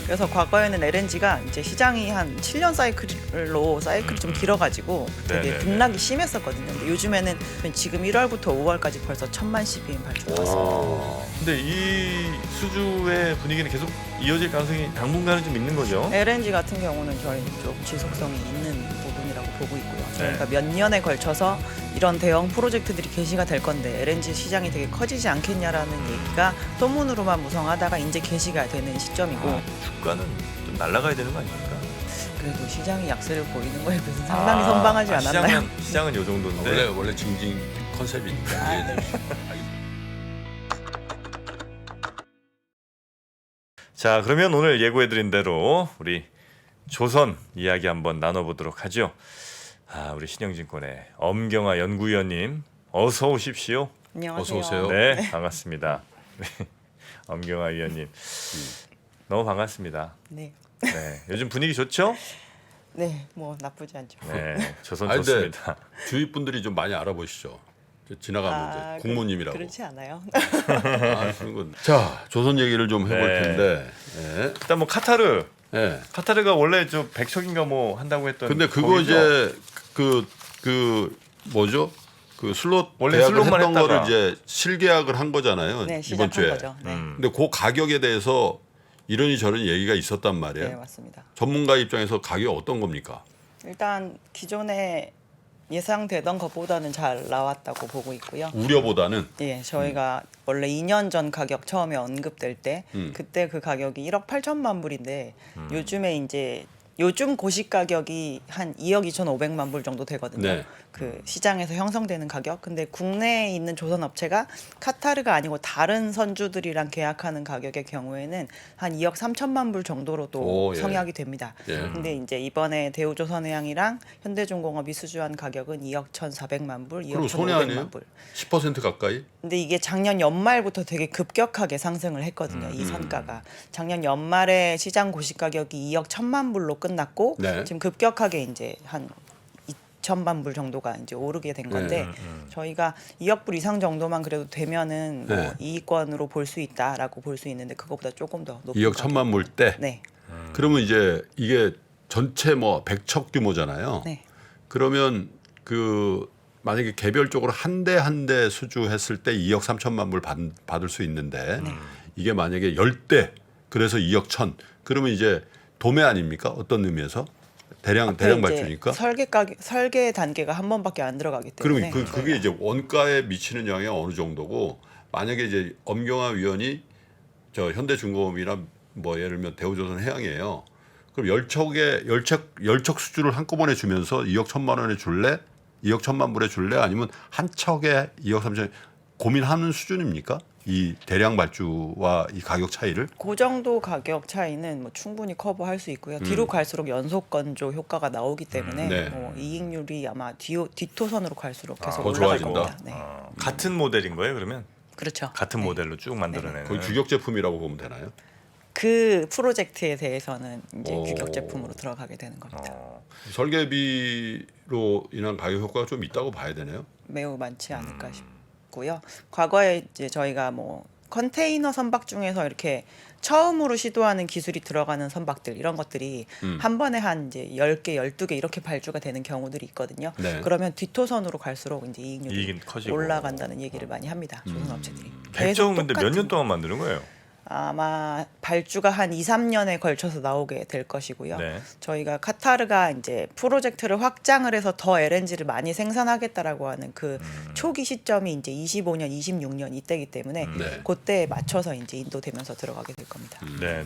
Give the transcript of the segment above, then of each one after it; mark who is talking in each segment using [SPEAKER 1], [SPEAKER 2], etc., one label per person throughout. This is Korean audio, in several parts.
[SPEAKER 1] 그래서 과거에는 LNG가 이제 시장이 한 7년 사이클이 좀 길어가지고 되게
[SPEAKER 2] 네네네.
[SPEAKER 1] 등락이 심했었거든요. 근데 요즘에는 지금 1월부터 5월까지 벌써 1,000만 CBM 발주가 있습니다.
[SPEAKER 2] 근데 이 수주의 분위기는 계속 이어질 가능성이 당분간은 좀 있는 거죠?
[SPEAKER 1] LNG 같은 경우는 저희는 좀 지속성이 있는 부분이라고 보고 있고요. 저희가
[SPEAKER 2] 네.
[SPEAKER 1] 몇 년에 걸쳐서 이런 대형 프로젝트들이 개시가 될 건데 LNG 시장이 되게 커지지 않겠냐라는 얘기가 소문으로만 무성하다가 이제 개시가 되는 시점이고
[SPEAKER 2] 주가는 좀 날아가야 되는 거 아닙니까?
[SPEAKER 1] 그래도 시장이 약세를 보이는 거에 비해서 상당히 선방하지 않았나요?
[SPEAKER 2] 시장은 요 정도인데
[SPEAKER 3] 원래 징징 컨셉이니까 이해해 주시죠.
[SPEAKER 2] 자, 그러면 오늘 예고해드린 대로 우리 조선 이야기 한번 나눠보도록 하죠. 우리 신영증권의 엄경화 연구위원님 어서 오십시오.
[SPEAKER 1] 안녕하세요.
[SPEAKER 3] 어서 오세요.
[SPEAKER 2] 네, 반갑습니다. 엄경화 위원님 너무 반갑습니다.
[SPEAKER 1] 네,
[SPEAKER 2] 네, 요즘 분위기 좋죠?
[SPEAKER 1] 네, 뭐 나쁘지 않죠.
[SPEAKER 2] 네, 조선
[SPEAKER 3] 근데
[SPEAKER 2] 좋습니다.
[SPEAKER 3] 주위 분들이 좀 많이 알아보시죠. 지나가면 이제 국모님이라고.
[SPEAKER 1] 그렇지 않아요.
[SPEAKER 3] 그런 건. 자, 조선 얘기를 좀 해볼
[SPEAKER 2] 네.
[SPEAKER 3] 텐데. 예.
[SPEAKER 2] 일단 뭐 카타르가
[SPEAKER 3] 예.
[SPEAKER 2] 원래 저 100척인가 뭐 한다고 했던.
[SPEAKER 3] 근데 그거
[SPEAKER 2] 거기죠?
[SPEAKER 3] 이제 그 뭐죠? 그 슬롯
[SPEAKER 2] 원래
[SPEAKER 3] 계약을
[SPEAKER 2] 슬롯만
[SPEAKER 3] 했던
[SPEAKER 2] 했다가.
[SPEAKER 3] 거를 이제 실계약을 한 거잖아요.
[SPEAKER 1] 네,
[SPEAKER 3] 이번
[SPEAKER 1] 시작한
[SPEAKER 3] 주에.
[SPEAKER 1] 거죠. 네,
[SPEAKER 3] 근데 그 가격에 대해서 이러니 저러니 얘기가 있었단 말이에요.
[SPEAKER 1] 네, 맞습니다.
[SPEAKER 3] 전문가 입장에서 가격이 어떤 겁니까?
[SPEAKER 1] 일단 기존에 예상되던 것보다는 잘 나왔다고 보고 있고요.
[SPEAKER 3] 우려보다는
[SPEAKER 1] 예, 저희가 원래 2년 전 가격 처음에 언급될 때 그때 그 가격이 1억 8천만 불인데 요즘에 이제 요즘 고시 가격이 한 2억 2,500만 불 정도 되거든요.
[SPEAKER 3] 네.
[SPEAKER 1] 그 시장에서 형성되는 가격. 근데 국내에 있는 조선 업체가 카타르가 아니고 다른 선주들이랑 계약하는 가격의 경우에는 한 2억 3천만 불 정도로 또
[SPEAKER 3] 오, 예.
[SPEAKER 1] 성약이 됩니다.
[SPEAKER 3] 예.
[SPEAKER 1] 근데 이제 이번에 대우조선해양이랑 현대중공업이 수주한 가격은 2억 1,400만 불,
[SPEAKER 3] 그럼
[SPEAKER 1] 2억
[SPEAKER 3] 손해 아니에요?
[SPEAKER 1] 1,500만 불.
[SPEAKER 3] 10% 가까이?
[SPEAKER 1] 근데 이게 작년 연말부터 되게 급격하게 상승을 했거든요. 이 선가가. 작년 연말에 시장 고시 가격이 2억 1천만 불로 끝났고
[SPEAKER 3] 네.
[SPEAKER 1] 지금 급격하게 이제 한 2천만 불 정도가 이제 오르게 된 건데 저희가 2억 불 이상 정도만 그래도 되면은 뭐
[SPEAKER 3] 네.
[SPEAKER 1] 이익권으로 볼 수 있다라고 볼 수 있는데 그거보다 조금 더 높은
[SPEAKER 3] 2억
[SPEAKER 1] 가격.
[SPEAKER 3] 1천만 불 때.
[SPEAKER 1] 네.
[SPEAKER 3] 그러면 이제 이게 전체 뭐 100척 규모잖아요.
[SPEAKER 1] 네.
[SPEAKER 3] 그러면 그 만약에 개별적으로 한 대 한 대 수주했을 때 2억 3천만 불 받을 수 있는데 이게 만약에 10대 그래서 2억 1천 그러면 이제 도매 아닙니까? 어떤 의미에서? 대량
[SPEAKER 1] 이제
[SPEAKER 3] 발주니까?
[SPEAKER 1] 설계 단계가 한 번밖에 안 들어가기 때문에
[SPEAKER 3] 그러면 그게 이제 원가에 미치는 영향이 어느 정도고 만약에 이제 엄경화 위원이 저 현대중공업이나 뭐 예를 들면 대우조선해양이에요. 그럼 10척 수주를 한꺼번에 주면서 2억 1천만 원에 줄래? 2억 1천만 불에 줄래? 아니면 한 척에 2억 3천 고민하는 수준입니까? 이 대량 발주와 이 가격 차이를?
[SPEAKER 1] 그 정도 가격 차이는 뭐 충분히 커버할 수 있고요. 뒤로 갈수록 연속 건조 효과가 나오기 때문에
[SPEAKER 3] 네.
[SPEAKER 1] 뭐 이익률이 아마 뒷토선으로 갈수록 계속
[SPEAKER 3] 더
[SPEAKER 1] 올라갈
[SPEAKER 3] 좋아진다.
[SPEAKER 1] 겁니다. 네.
[SPEAKER 2] 같은 모델인 거예요, 그러면?
[SPEAKER 1] 그렇죠.
[SPEAKER 2] 같은
[SPEAKER 1] 네.
[SPEAKER 2] 모델로 쭉 만들어내는.
[SPEAKER 3] 거의 규격 제품이라고 보면 되나요?
[SPEAKER 1] 그 프로젝트에 대해서는 이제
[SPEAKER 3] 오.
[SPEAKER 1] 규격 제품으로 들어가게 되는 겁니다.
[SPEAKER 3] 설계비로 인한 가격 효과가 좀 있다고 봐야 되네요.
[SPEAKER 1] 매우 많지 않을까 싶고요. 과거에 이제 저희가 뭐 컨테이너 선박 중에서 이렇게 처음으로 시도하는 기술이 들어가는 선박들 이런 것들이 한 번에 한 이제 10개, 12개 이렇게 발주가 되는 경우들이 있거든요.
[SPEAKER 3] 네.
[SPEAKER 1] 그러면 뒷토선으로 갈수록 이제 이익률이
[SPEAKER 2] 이익이 커지고.
[SPEAKER 1] 올라간다는 얘기를 많이 합니다. 조선 업체들이.
[SPEAKER 2] 100척은 근데 몇
[SPEAKER 1] 똑같은
[SPEAKER 2] 년 동안 만드는 거예요?
[SPEAKER 1] 아마 발주가 한 2, 3년에 걸쳐서 나오게 될 것이고요.
[SPEAKER 2] 네.
[SPEAKER 1] 저희가 카타르가 이제 프로젝트를 확장을 해서 더 LNG를 많이 생산하겠다라고 하는 그 초기 시점이 이제 25년, 26년 이때이기 때문에
[SPEAKER 3] 네.
[SPEAKER 1] 그때에 맞춰서 이제 인도되면서 들어가게 될 겁니다.
[SPEAKER 2] 네.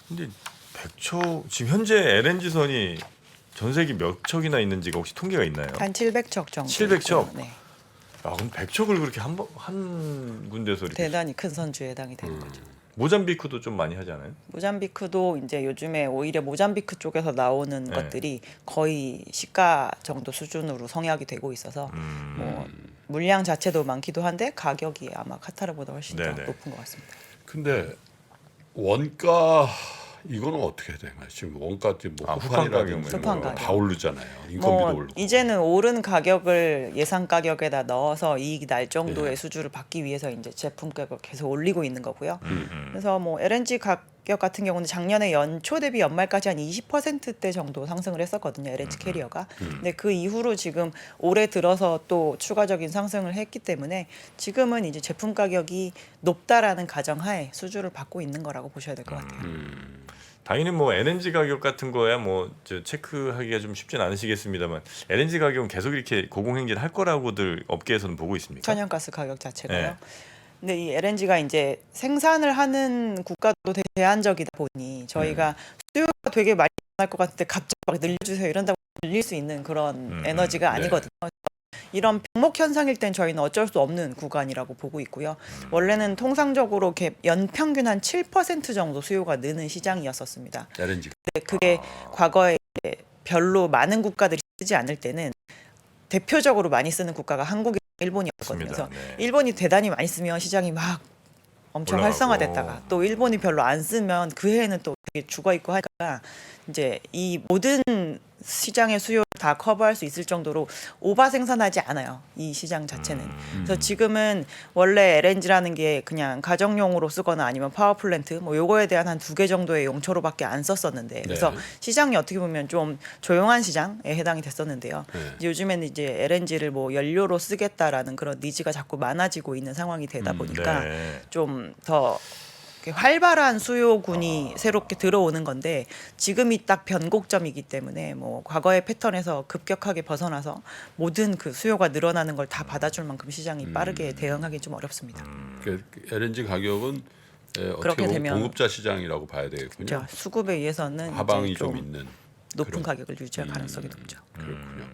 [SPEAKER 2] 근데 100척 지금 현재 LNG선이 전 세계 몇 척이나 있는지가 혹시 통계가 있나요?
[SPEAKER 1] 한 700척 정도.
[SPEAKER 2] 700척?
[SPEAKER 1] 있고요. 네.
[SPEAKER 2] 그럼 100척을 그렇게 한 군데서 이렇게
[SPEAKER 1] 대단히 큰 선주에 해당이 되는 거죠.
[SPEAKER 2] 모잠비크도 좀 많이 하지 않아요?
[SPEAKER 1] 모잠비크도 이제 요즘에 오히려 모잠비크 쪽에서 나오는
[SPEAKER 2] 네.
[SPEAKER 1] 것들이 거의 시가 정도 수준으로 성약이 되고 있어서 뭐 물량 자체도 많기도 한데 가격이 아마 카타르보다 훨씬 더
[SPEAKER 2] 네네.
[SPEAKER 1] 높은 것 같습니다.
[SPEAKER 3] 근데 원가 이거는 어떻게 해야 되나요? 지금 원가 지금 뭐
[SPEAKER 2] 후판
[SPEAKER 3] 후판이라든지
[SPEAKER 2] 가격,
[SPEAKER 1] 후판
[SPEAKER 3] 뭐
[SPEAKER 1] 가격.
[SPEAKER 3] 다 오르잖아요. 인건비도
[SPEAKER 1] 뭐
[SPEAKER 3] 오르고.
[SPEAKER 1] 이제는 오른 가격을 예상 가격에다 넣어서 이익이 날 정도의
[SPEAKER 3] 예.
[SPEAKER 1] 수주를 받기 위해서 이제 제품 가격을 계속 올리고 있는 거고요. 그래서 뭐 LNG 가격 같은 경우는 작년에 연초 대비 연말까지 한 20%대 정도 상승을 했었거든요. LNG 캐리어가. 근데 그 이후로 지금 올해 들어서 또 추가적인 상승을 했기 때문에 지금은 이제 제품 가격이 높다라는 가정하에 수주를 받고 있는 거라고 보셔야 될 것 같아요.
[SPEAKER 2] 당연히 뭐 LNG 가격 같은 거야 뭐 체크하기가 좀 쉽진 않으시겠습니다만 LNG 가격은 계속 이렇게 고공행진을 할 거라고들 업계에서는 보고 있습니까?
[SPEAKER 1] 천연가스 가격 자체가요.
[SPEAKER 2] 네.
[SPEAKER 1] 근데 이 LNG가 이제 생산을 하는 국가도 되게 제한적이다 보니 저희가 수요가 되게 많이 날 것 같은데 갑자기 막 늘려주세요 이런다고 늘릴 수 있는 그런 에너지가 아니거든요. 이런 병목 현상일 땐 저희는 어쩔 수 없는 구간이라고 보고 있고요. 원래는 통상적으로 이렇게 연평균 한 7% 정도 수요가 느는 시장이었었습니다.
[SPEAKER 3] LNG.
[SPEAKER 1] 근데 그게 과거에 이제 별로 많은 국가들이 쓰지 않을 때는 대표적으로 많이 쓰는 국가가 한국이랑 일본이었거든요. 그래서
[SPEAKER 2] 네.
[SPEAKER 1] 일본이 대단히 많이 쓰면 시장이 막 엄청
[SPEAKER 2] 올라가고.
[SPEAKER 1] 활성화됐다가 또 일본이 별로 안 쓰면 그 해에는 또 되게 죽어 있고 하니까 이제 이 모든 시장의 수요를 다 커버할 수 있을 정도로 오바 생산하지 않아요. 이 시장 자체는. 그래서 지금은 원래 LNG라는 게 그냥 가정용으로 쓰거나 아니면 파워플랜트 뭐 요거에 대한 한 2개 정도의 용처로밖에 안 썼었는데 그래서 시장이 어떻게 보면 좀 조용한 시장에 해당이 됐었는데요. 이제 요즘에는 이제 LNG를 뭐 연료로 쓰겠다라는 그런 니즈가 자꾸 많아지고 있는 상황이 되다 보니까
[SPEAKER 2] 네.
[SPEAKER 1] 좀 더 활발한 수요군이 새롭게 들어오는 건데 지금이 딱 변곡점이기 때문에 뭐 과거의 패턴에서 급격하게 벗어나서 모든 그 수요가 늘어나는 걸 다 받아줄 만큼 시장이 빠르게 대응하기 좀 어렵습니다.
[SPEAKER 3] 그 LNG 가격은 어떻게
[SPEAKER 1] 그렇게
[SPEAKER 3] 보면
[SPEAKER 1] 되면
[SPEAKER 3] 공급자 시장이라고 봐야 되겠군요.
[SPEAKER 1] 자, 수급에 의해서는
[SPEAKER 3] 하방이
[SPEAKER 1] 이제
[SPEAKER 3] 좀 있는
[SPEAKER 1] 높은
[SPEAKER 3] 그런.
[SPEAKER 1] 가격을 유지할 가능성이 높죠.
[SPEAKER 3] 그렇군요.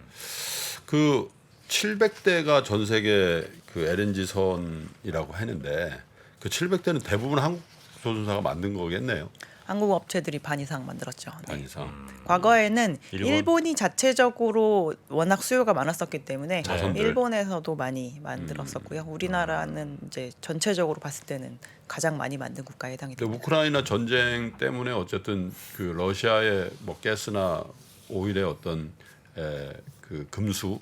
[SPEAKER 3] 그 700대가 전 세계 그 LNG 선이라고 했는데 그 700대는 대부분 한국 조선사가 만든 거겠네요.
[SPEAKER 1] 한국 업체들이 반 이상 만들었죠. 네.
[SPEAKER 3] 반 이상.
[SPEAKER 1] 과거에는
[SPEAKER 2] 일본?
[SPEAKER 1] 일본이 자체적으로 워낙 수요가 많았었기 때문에
[SPEAKER 3] 자선들.
[SPEAKER 1] 일본에서도 많이 만들었었고요. 우리나라는 이제 전체적으로 봤을 때는 가장 많이 만든 국가에 해당이
[SPEAKER 3] 근데
[SPEAKER 1] 됩니다.
[SPEAKER 3] 우크라이나 전쟁 때문에 어쨌든 그 러시아의 뭐 가스나 오일의 어떤 그 금수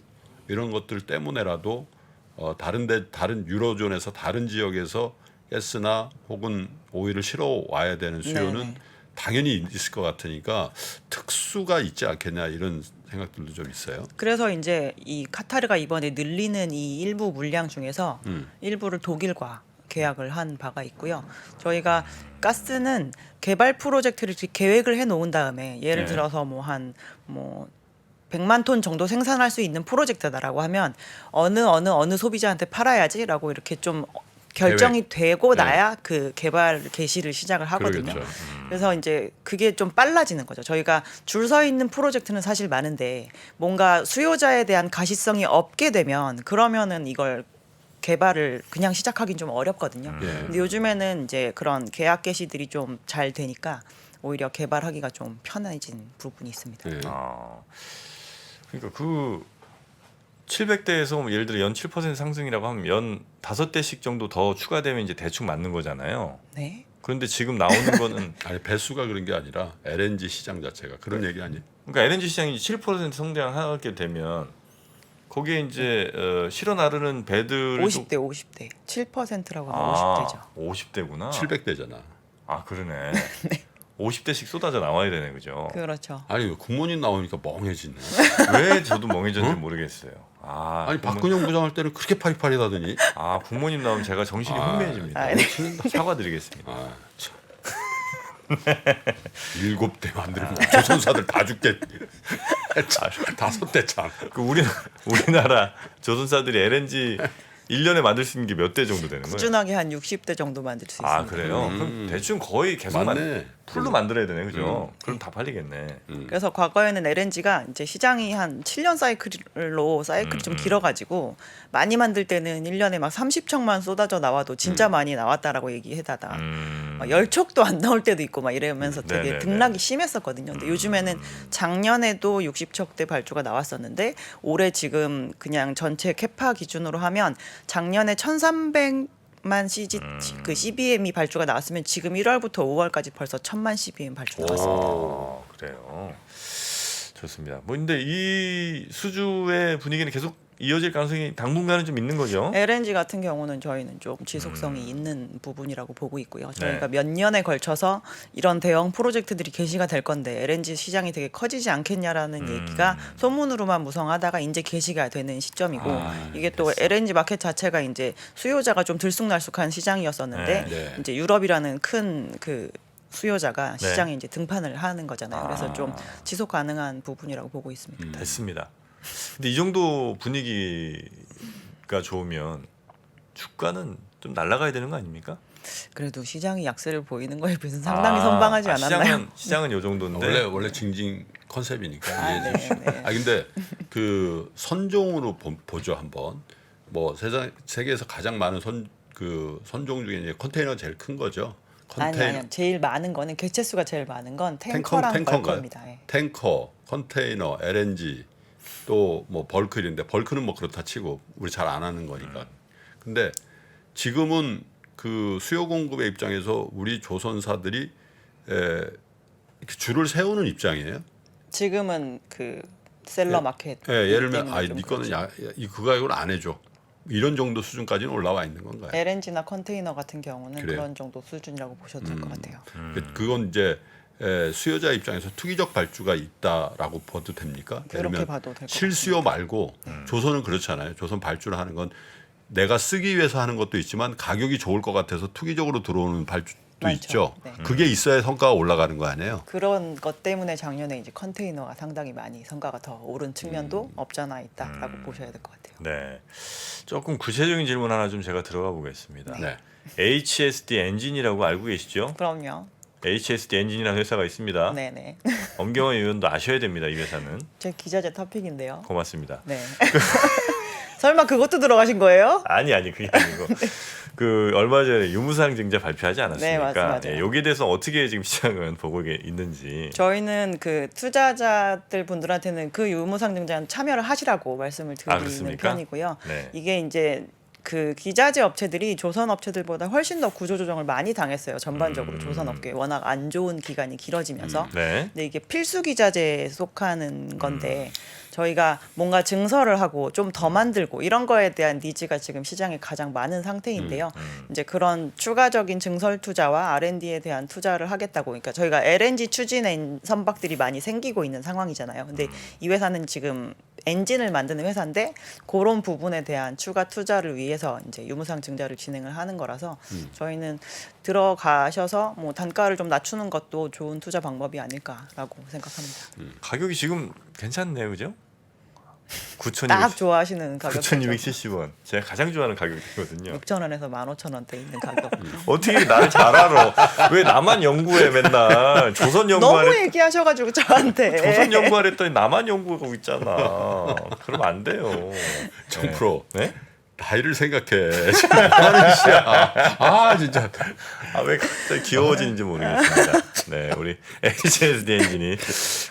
[SPEAKER 3] 이런 것들 때문에라도 다른 유로존에서 다른 지역에서 가스나 혹은 오일을 실어 와야 되는 수요는
[SPEAKER 1] 네네.
[SPEAKER 3] 당연히 있을 것 같으니까 특수가 있지 않겠냐 이런 생각들도 좀 있어요.
[SPEAKER 1] 그래서 이제 이 카타르가 이번에 늘리는 이 일부 물량 중에서 일부를 독일과 계약을 한 바가 있고요. 저희가 가스는 개발 프로젝트를 계획을 해 놓은 다음에 예를
[SPEAKER 2] 네.
[SPEAKER 1] 들어서 뭐 한 100만 톤 정도 생산할 수 있는 프로젝트다라고 하면 어느 소비자한테 팔아야지라고 이렇게 좀 결정이 되고
[SPEAKER 3] 네.
[SPEAKER 1] 나야 그 개발 개시를 시작을 하거든요.
[SPEAKER 3] 그러겠죠.
[SPEAKER 1] 그래서 이제 그게 좀 빨라지는 거죠. 저희가 줄 서 있는 프로젝트는 사실 많은데 뭔가 수요자에 대한 가시성이 없게 되면 그러면은 이걸 개발을 그냥 시작하긴 좀 어렵거든요.
[SPEAKER 3] 예.
[SPEAKER 1] 근데 요즘에는 이제 그런 계약 개시들이 좀 잘 되니까 오히려 개발하기가 좀 편해진 부분이 있습니다.
[SPEAKER 3] 예.
[SPEAKER 2] 그러니까 그 700대에서 예를 들어 연 7% 상승이라고 하면 연 5대씩 정도 더 추가되면 이제 대충 맞는 거잖아요.
[SPEAKER 1] 네.
[SPEAKER 2] 그런데 지금 나오는 거는
[SPEAKER 3] 아니 배수가 그런 게 아니라 LNG 시장 자체가 그런 얘기 아니에요.
[SPEAKER 2] 그러니까 LNG 시장이 7% 성장하게 되면 거기에 이제 실어 나르는 배들도
[SPEAKER 1] 50대 7%라고 하면 50대죠.
[SPEAKER 2] 50대구나.
[SPEAKER 3] 700대잖아.
[SPEAKER 2] 아 그러네. 50대씩 쏟아져 나와야 되네, 그죠?
[SPEAKER 1] 그렇죠.
[SPEAKER 3] 아니 국무님 나오니까 멍해지네.
[SPEAKER 2] 왜 저도 멍해졌는지 모르겠어요.
[SPEAKER 3] 아니 박근영 부장할 때는 그렇게 파리파리하더니.
[SPEAKER 2] 부모님 나오면 제가 정신이 혼미해집니다.
[SPEAKER 1] 아, 네.
[SPEAKER 2] 사과드리겠습니다.
[SPEAKER 3] 아, 참. 7대 만들면 조선사들 다 죽겠. 5대 참.
[SPEAKER 2] 그 우리나라 조선사들이 LNG 1년에 만들 수 있는 게 몇 대 정도 되는 거예요?
[SPEAKER 1] 꾸준하게 한 60대 정도 만들 수 있습니다.
[SPEAKER 2] 그래요? 그럼 대충 거의 계속
[SPEAKER 3] 맞네.
[SPEAKER 2] 풀로 만들어야 되네, 그죠? 그럼 다 팔리겠네.
[SPEAKER 1] 그래서 과거에는 LNG가 이제 시장이 한 7년 사이클이 좀 길어가지고 많이 만들 때는 1년에 막 30척만 쏟아져 나와도 진짜 많이 나왔다라고 얘기해다가 막 10척도 안 나올 때도 있고 막 이러면서 되게
[SPEAKER 2] 네네네.
[SPEAKER 1] 등락이 심했었거든요. 근데 요즘에는 작년에도 60척대 발주가 나왔었는데 올해 지금 그냥 전체 캐파 기준으로 하면 작년에 1,300만 그 CBM이 발주가 나왔으면 지금 1월부터 5월까지 벌써 1,000만 CBM 발주가 나왔습니다.
[SPEAKER 2] 그래요. 좋습니다. 뭐 근데 이 수주의 분위기는 계속 이어질 가능성이 당분간은 좀 있는 거죠.
[SPEAKER 1] LNG 같은 경우는 저희는 좀 지속성이 있는 부분이라고 보고 있고요. 저희가
[SPEAKER 2] 네.
[SPEAKER 1] 몇 년에 걸쳐서 이런 대형 프로젝트들이 개시가 될 건데 LNG 시장이 되게 커지지 않겠냐라는 얘기가 소문으로만 무성하다가 이제 개시가 되는 시점이고 이게 또 LNG 마켓 자체가 이제 수요자가 좀 들쑥날쑥한 시장이었었는데
[SPEAKER 3] 네.
[SPEAKER 1] 이제 유럽이라는 큰 그 수요자가
[SPEAKER 2] 네.
[SPEAKER 1] 시장에 이제 등판을 하는 거잖아요. 그래서 좀 지속 가능한 부분이라고 보고 있습니다.
[SPEAKER 2] 됐습니다. 근데 이 정도 분위기가 좋으면 주가는 좀 날아가야 되는 거 아닙니까?
[SPEAKER 1] 그래도 시장이 약세를 보이는 거에 비해서는 상당히 선방하지 않았나요?
[SPEAKER 2] 시장은 요 정도인데.
[SPEAKER 3] 원래 징징 컨셉이니까
[SPEAKER 1] 아,
[SPEAKER 3] 이해해 주시고.
[SPEAKER 1] 네, 네.
[SPEAKER 3] 근데 그 선종으로 보죠 한번. 뭐 세계에서 가장 많은 선종 중에 이제 컨테이너가 제일 큰 거죠.
[SPEAKER 1] 아니요. 제일 많은 거는 개체수가 제일 많은 건 탱커랑
[SPEAKER 3] 탱커인가요?
[SPEAKER 1] 벌크입니다. 예.
[SPEAKER 3] 탱커, 컨테이너, LNG 또 뭐 벌크 이런데 벌크는 뭐 그렇다 치고 우리 잘 안 하는 거니까. 근데 지금은 그 수요 공급의 입장에서 우리 조선사들이 이렇게 줄을 세우는 입장이에요.
[SPEAKER 1] 지금은 그 셀러 마켓.
[SPEAKER 3] 예를 들면 네
[SPEAKER 1] 좀
[SPEAKER 3] 거는
[SPEAKER 1] 그렇죠.
[SPEAKER 3] 그 가격으로 안 해줘. 이런 정도 수준까지는 올라와 있는 건가요?
[SPEAKER 1] LNG나 컨테이너 같은 경우는
[SPEAKER 3] 그래요?
[SPEAKER 1] 그런 정도 수준이라고 보셔도 될 것 같아요.
[SPEAKER 3] 그건 이제 수요자 입장에서 투기적 발주가 있다라고 봐도 됩니까? 예를
[SPEAKER 1] 그렇게
[SPEAKER 3] 들면
[SPEAKER 1] 봐도 될 것
[SPEAKER 3] 실수요 말고 조선은 그렇잖아요. 조선 발주를 하는 건 내가 쓰기 위해서 하는 것도 있지만 가격이 좋을 것 같아서 투기적으로 들어오는 발주도
[SPEAKER 1] 많죠.
[SPEAKER 3] 있죠.
[SPEAKER 1] 네.
[SPEAKER 3] 그게 있어야 성과가 올라가는 거 아니에요?
[SPEAKER 1] 그런 것 때문에 작년에 이제 컨테이너가 상당히 많이 성과가 더 오른 측면도 없잖아 있다라고 보셔야 될 것 같아요.
[SPEAKER 2] 네. 조금 구체적인 질문 하나 좀 제가 들어가 보겠습니다.
[SPEAKER 3] 네.
[SPEAKER 2] HSD 엔진이라고 알고 계시죠?
[SPEAKER 1] 그럼요.
[SPEAKER 2] HSD 엔진이라는 회사가 있습니다.
[SPEAKER 1] 네네.
[SPEAKER 2] 엄경원 의원도 아셔야 됩니다. 이 회사는.
[SPEAKER 1] 제 기자재 토픽인데요.
[SPEAKER 2] 고맙습니다.
[SPEAKER 1] 네. 설마 그것도 들어가신 거예요?
[SPEAKER 2] 아니 그게 아니고 그 얼마 전에 유무상 증자 발표하지 않았습니까?
[SPEAKER 1] 네, 맞아요.
[SPEAKER 2] 예, 여기에 대해서 어떻게 지금 시장은 보고 있는지.
[SPEAKER 1] 저희는 그 투자자들 분들한테는 그 유무상 증자는 참여를 하시라고 말씀을 드리는
[SPEAKER 2] 그렇습니까?
[SPEAKER 1] 편이고요.
[SPEAKER 2] 네.
[SPEAKER 1] 이게 이제 그 기자재 업체들이 조선 업체들보다 훨씬 더 구조 조정을 많이 당했어요. 전반적으로 조선 업계 워낙 안 좋은 기간이 길어지면서.
[SPEAKER 2] 네.
[SPEAKER 1] 근데 이게 필수 기자재에 속하는 건데 저희가 뭔가 증설을 하고 좀 더 만들고 이런 거에 대한 니즈가 지금 시장에 가장 많은 상태인데요. 이제 그런 추가적인 증설 투자와 R&D에 대한 투자를 하겠다고. 그러니까 저희가 LNG 추진 선박들이 많이 생기고 있는 상황이잖아요. 근데 이 회사는 지금 엔진을 만드는 회사인데 그런 부분에 대한 추가 투자를 위해서 이제 유무상 증자를 진행을 하는 거라서 저희는 들어가셔서 뭐 단가를 좀 낮추는 것도 좋은 투자 방법이 아닐까라고 생각합니다.
[SPEAKER 2] 가격이 지금 괜찮네요, 그죠?
[SPEAKER 1] 딱 좋아하시는 가격.
[SPEAKER 2] 9,270원. 제가 가장 좋아하는 가격이거든요.
[SPEAKER 1] 6,000원에서 15,000원대 있는 가격.
[SPEAKER 2] 어떻게 나를 잘 알아? 왜 나만 연구해 맨날? 조선
[SPEAKER 1] 너무
[SPEAKER 2] 연구하래.
[SPEAKER 1] 얘기하셔가지고 저한테.
[SPEAKER 2] 조선 연구하랬더니 나만 연구하고 있잖아. 그러면 안 돼요.
[SPEAKER 3] 정프로
[SPEAKER 2] 네?
[SPEAKER 3] 나이를 생각해. 지금 뭐 하는 짓이야. 아 진짜.
[SPEAKER 2] 왜 갑자기 귀여워지는지 모르겠습니다. 네, 우리 HSD 엔진이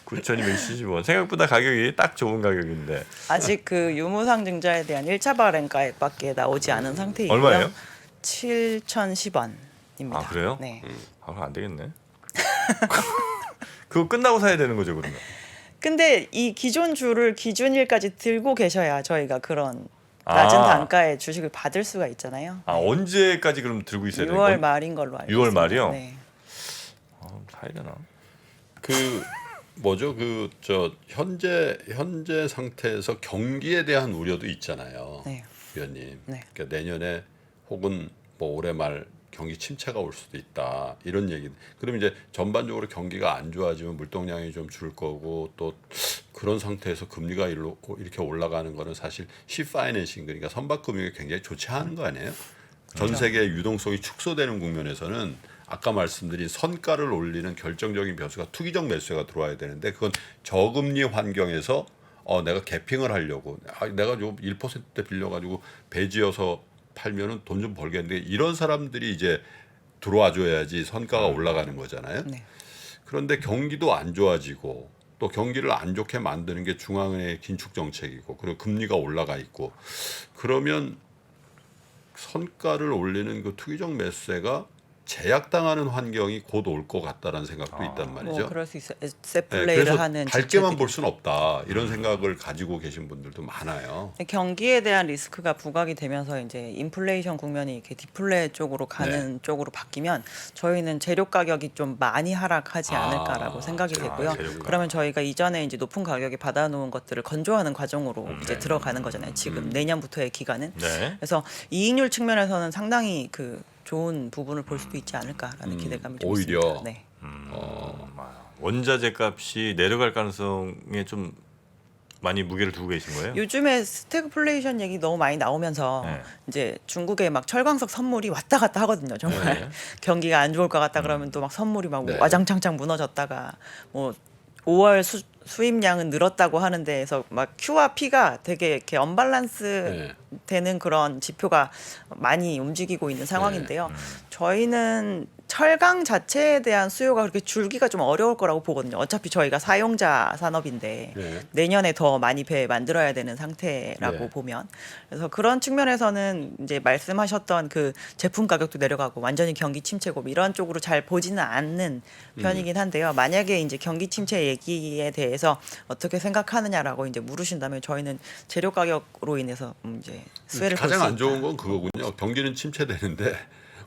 [SPEAKER 2] 9,270원. 생각보다 가격이 딱 좋은 가격인데.
[SPEAKER 1] 아직 그 유무상 증자에 대한 1차 발행가액밖에 나오지 않은 상태이고요.
[SPEAKER 2] 얼마예요?
[SPEAKER 1] 7,010원입니다.
[SPEAKER 2] 아, 그래요?
[SPEAKER 1] 네.
[SPEAKER 2] 그럼 안 되겠네. 그거 끝나고 사야 되는 거죠, 그러면?
[SPEAKER 1] 근데 이 기존 주를 기준일까지 들고 계셔야 저희가 그런 낮은 단가의 주식을 받을 수가 있잖아요.
[SPEAKER 2] 언제까지 그럼 들고 있어야 되는
[SPEAKER 1] 6월 말인 걸로 알고
[SPEAKER 2] 6월
[SPEAKER 1] 있습니다.
[SPEAKER 2] 말이요?
[SPEAKER 1] 네.
[SPEAKER 2] 사야 되나?
[SPEAKER 3] 그 뭐죠? 그 저 현재 상태에서 경기에 대한 우려도 있잖아요.
[SPEAKER 1] 네.
[SPEAKER 3] 위원님.
[SPEAKER 1] 네.
[SPEAKER 3] 그러니까 내년에 혹은 뭐 올해 말 경기 침체가 올 수도 있다. 이런 얘기. 그럼 이제 전반적으로 경기가 안 좋아지면 물동량이 좀 줄 거고 또 그런 상태에서 금리가 이렇게 올라가는 거는 사실 시파이낸싱 그러니까 선박금융이 굉장히 좋지 않은 거 아니에요? 전 세계 유동성이 축소되는 국면에서는 아까 말씀드린 선가를 올리는 결정적인 변수가 투기적 매수가 들어와야 되는데 그건 저금리 환경에서 내가 개핑을 하려고 내가 좀 1%대 빌려가지고 배지어서 팔면은 돈 좀 벌겠는데 이런 사람들이 이제 들어와 줘야지 선가가 올라가는 거잖아요.
[SPEAKER 1] 네.
[SPEAKER 3] 그런데 경기도 안 좋아지고 또 경기를 안 좋게 만드는 게 중앙은행의 긴축 정책이고 그리고 금리가 올라가 있고 그러면 선가를 올리는 그 투기적 매수세가 제약당하는 환경이 곧 올 것 같다라는 생각도 있단 말이죠.
[SPEAKER 1] 뭐 그럴 수 있어요. 에셋
[SPEAKER 3] 네,
[SPEAKER 1] 플레이를
[SPEAKER 3] 그래서
[SPEAKER 1] 하는
[SPEAKER 3] 밝게만
[SPEAKER 1] 주체들이.
[SPEAKER 3] 볼 수는 없다 이런 생각을 가지고 계신 분들도 많아요.
[SPEAKER 1] 경기에 대한 리스크가 부각이 되면서 이제 인플레이션 국면이 이렇게 디플레 쪽으로 가는 쪽으로 바뀌면 저희는 재료 가격이 좀 많이 하락하지 않을까라고 생각이 되고요.
[SPEAKER 2] 재료가.
[SPEAKER 1] 그러면 저희가 이전에 이제 높은 가격에 받아놓은 것들을 건조하는 과정으로 이제 들어가는 거잖아요. 지금 내년부터의 기간은.
[SPEAKER 2] 네.
[SPEAKER 1] 그래서 이익률 측면에서는 상당히 그 좋은 부분을 볼 수도 있지 않을까라는 기대감이 좀
[SPEAKER 3] 오히려.
[SPEAKER 1] 있습니다. 네.
[SPEAKER 2] 원자재 값이 내려갈 가능성에 좀 많이 무게를 두고 계신 거예요?
[SPEAKER 1] 요즘에 스태그플레이션 얘기 너무 많이 나오면서
[SPEAKER 2] 네.
[SPEAKER 1] 이제 중국에 막 철광석 선물이 왔다 갔다 하거든요. 정말
[SPEAKER 3] 네.
[SPEAKER 1] 경기가 안 좋을 것 같다 그러면 또 막 선물이 막
[SPEAKER 3] 네.
[SPEAKER 1] 와장창창 무너졌다가 뭐 5월 수입량은 늘었다고 하는데에서 막 Q와 P가 되게 이렇게 언밸런스
[SPEAKER 3] 네.
[SPEAKER 1] 되는 그런 지표가 많이 움직이고 있는 상황인데요.
[SPEAKER 3] 네.
[SPEAKER 1] 저희는 철강 자체에 대한 수요가 그렇게 줄기가 좀 어려울 거라고 보거든요. 어차피 저희가 사용자 산업인데
[SPEAKER 3] 네.
[SPEAKER 1] 내년에 더 많이 배 만들어야 되는 상태라고
[SPEAKER 3] 네.
[SPEAKER 1] 보면 그래서 그런 측면에서는 이제 말씀하셨던 그 제품 가격도 내려가고 완전히 경기 침체고 이런 쪽으로 잘 보지는 않는 편이긴 한데요. 만약에 이제 경기 침체 얘기에 대해서 어떻게 생각하느냐라고 이제 물으신다면 저희는 재료 가격으로 인해서 이제 수혜를 볼
[SPEAKER 3] 가장
[SPEAKER 1] 수
[SPEAKER 3] 안 좋은
[SPEAKER 1] 있다.
[SPEAKER 3] 건 그거군요. 경기는 침체되는데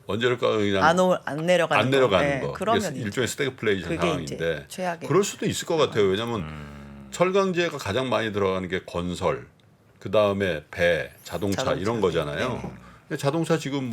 [SPEAKER 3] 원재료 가격이 그냥
[SPEAKER 1] 안 내려가는
[SPEAKER 3] 안 내려가는
[SPEAKER 1] 거.
[SPEAKER 3] 거.
[SPEAKER 1] 그러면
[SPEAKER 3] 이게 일종의 스태그플레이션
[SPEAKER 1] 그게
[SPEAKER 3] 상황인데
[SPEAKER 1] 이제 최악의.
[SPEAKER 3] 그럴 수도 있을 것 같아요. 왜냐하면 철강제가 가장 많이 들어가는 게 건설, 그 다음에 배, 자동차 이런 거잖아요. 근데 자동차 지금